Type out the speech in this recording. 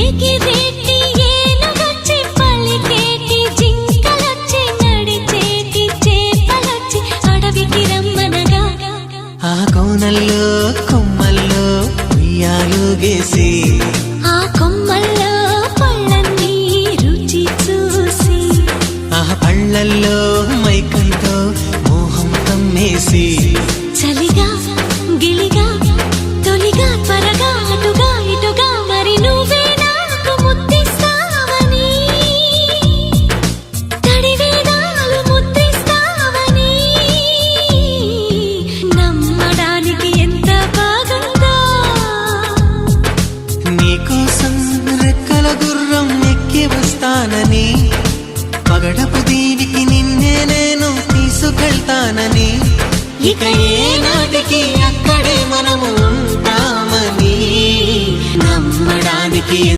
ఎగిరేటి ఏనుగొచ్చి పలికేటి జింకలొచ్చి నడిచేటి చేపలొచ్చి అడవికి రమ్మనగా ఆ కోనల్లో కొమ్మల్లో ఉయ్యాలుగేసి ఆ కొమ్మల్లో పళ్ళన్నీ రుచి చూసి ఆ పళ్ళల్లో మైకంతో మోహం కమ్మేసి చలిగా గిలిగా తొలిగా త్వరగా అటుగా ఇటుగా మరి నువ్వే నాకు ముద్దిస్తావని తడివేదాలు ముద్దిస్తావని నమ్మడానికి ఎంత బాగుందో నీకోసం రెక్కల గుర్రం ఎక్కి వస్తానని పగడపు దీవికి నిన్నే నేను తీసుకెళ్తానని ఇక ఏనాటికి అక్కడే మనము ఉంటామని నమ్మడానికి